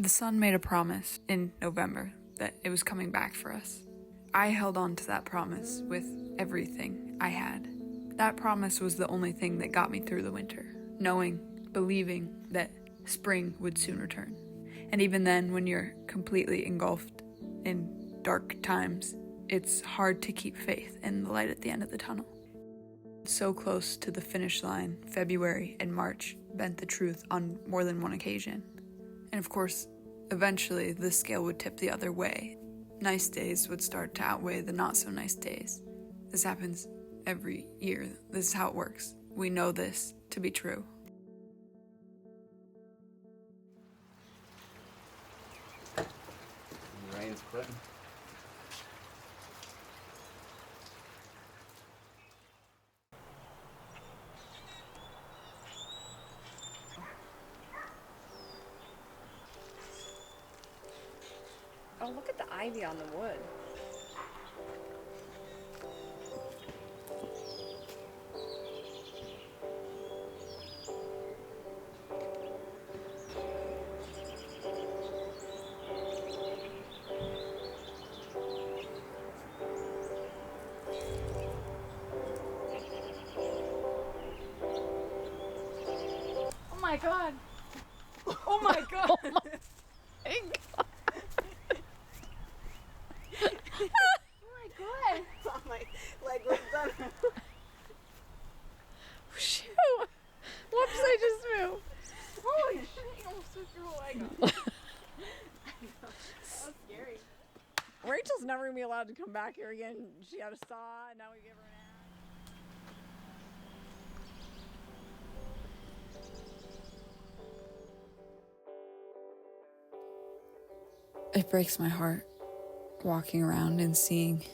The sun made a promise in November that it was coming back for us. I held on to that promise with everything I had. That promise was the only thing that got me through the winter, knowing, believing that spring would soon return. And even then, when you're completely engulfed in dark times, it's hard to keep faith in the light at the end of the tunnel. So close to the finish line, February and March bent the truth on more than one occasion. And of course, eventually the scale would tip the other way. Nice days would start to outweigh the not so nice days. This happens every year. This is how it works. We know this to be true. The rain's quitting. Oh, look at the ivy on the wood. Oh my god! Oh my god! Oh my god. Oh my god! My leg was done. Shoot! Whoops, I just moved. Holy shit, you almost took your whole leg off. That was scary. Rachel's never gonna be allowed to come back here again. She had a saw, and now we give her an axe. It breaks my heart walking around and seeing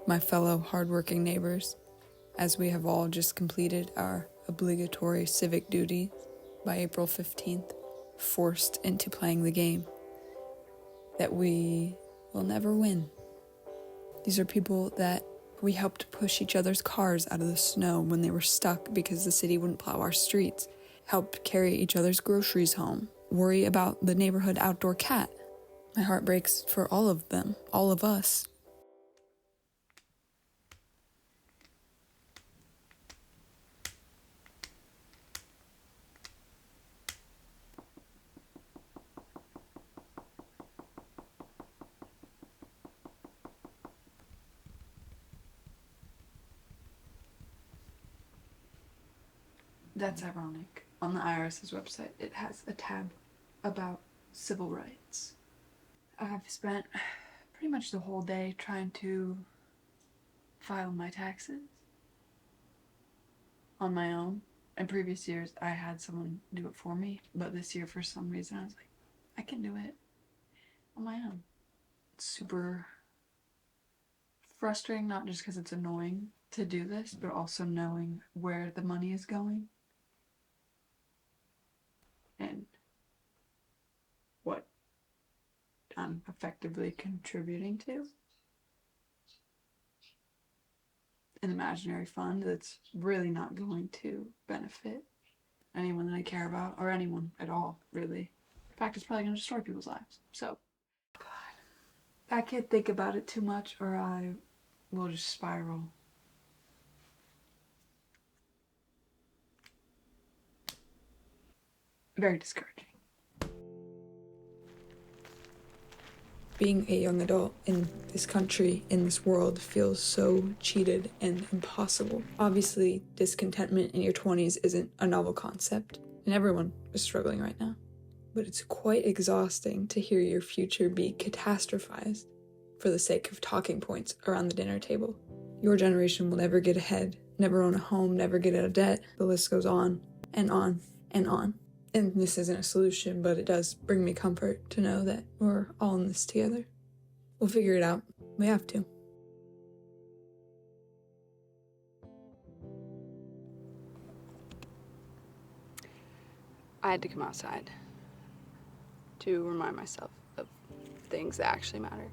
my fellow hardworking neighbors as we have all just completed our obligatory civic duties by April 15th, forced into playing the game that we will never win. These are people that we helped push each other's cars out of the snow when they were stuck because the city wouldn't plow our streets, helped carry each other's groceries home, worry about the neighborhood outdoor cat. My heart breaks for all of them, all of us. That's ironic. On the IRS's website, it has a tab about civil rights. I've spent pretty much the whole day trying to file my taxes on my own. In previous years, I had someone do it for me, but this year, for some reason, I was like, I can do it on my own. It's super frustrating, not just because it's annoying to do this, but also knowing where the money is going and what I'm effectively contributing to. An imaginary fund that's really not going to benefit anyone that I care about, or anyone at all, really. In fact, it's probably going to destroy people's lives. So, God, I can't think about it too much or I will just spiral. Very discouraging. Being a young adult in this country, in this world, feels so cheated and impossible. Obviously, discontentment in your 20s isn't a novel concept, and everyone is struggling right now. But it's quite exhausting to hear your future be catastrophized for the sake of talking points around the dinner table. Your generation will never get ahead, never own a home, never get out of debt. The list goes on and on and on. And this isn't a solution, but it does bring me comfort to know that we're all in this together. We'll figure it out. We have to. I had to come outside to remind myself of things that actually matter.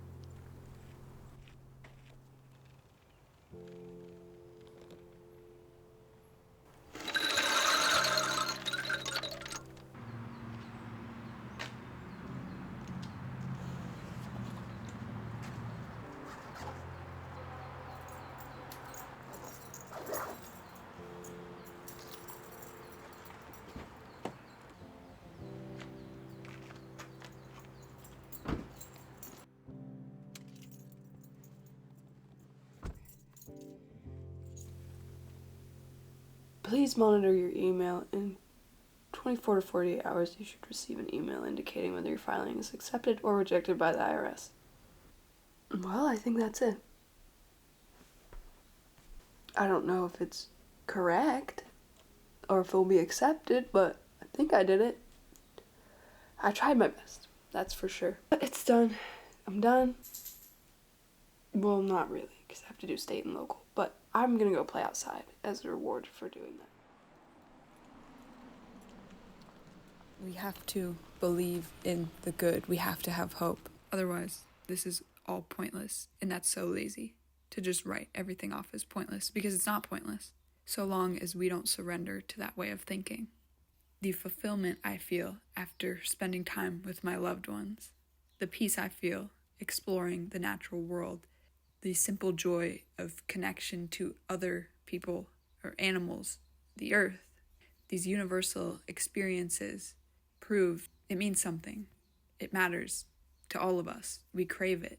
Please monitor your email. In 24 to 48 hours, you should receive an email indicating whether your filing is accepted or rejected by the IRS. Well, I think that's it. I don't know if it's correct or if it'll be accepted, but I think I did it. I tried my best, that's for sure. But it's done. I'm done. Well, not really, because I have to do state and local, but I'm gonna go play outside as a reward for doing that. We have to believe in the good. We have to have hope. Otherwise, this is all pointless, and that's so lazy to just write everything off as pointless, because it's not pointless, so long as we don't surrender to that way of thinking. The fulfillment I feel after spending time with my loved ones, the peace I feel exploring the natural world, the simple joy of connection to other people or animals, the earth, these universal experiences prove it means something. It matters to all of us. We crave it.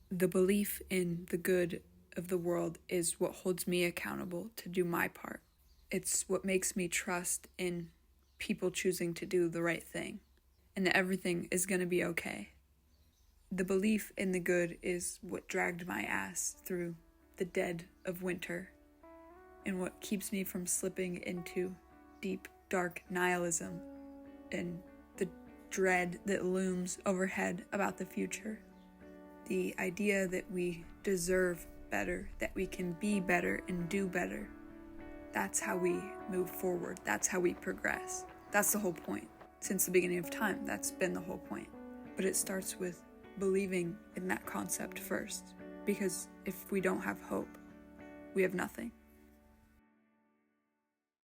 The belief in the good of the world is what holds me accountable to do my part. It's what makes me trust in people choosing to do the right thing, and that everything is going to be okay. The belief in the good is what dragged my ass through the dead of winter, and what keeps me from slipping into deep, dark nihilism and the dread that looms overhead about the future. The idea that we deserve better, that we can be better and do better. That's how we move forward. That's how we progress. That's the whole point. Since the beginning of time, that's been the whole point. But it starts with believing in that concept first. Because if we don't have hope, we have nothing.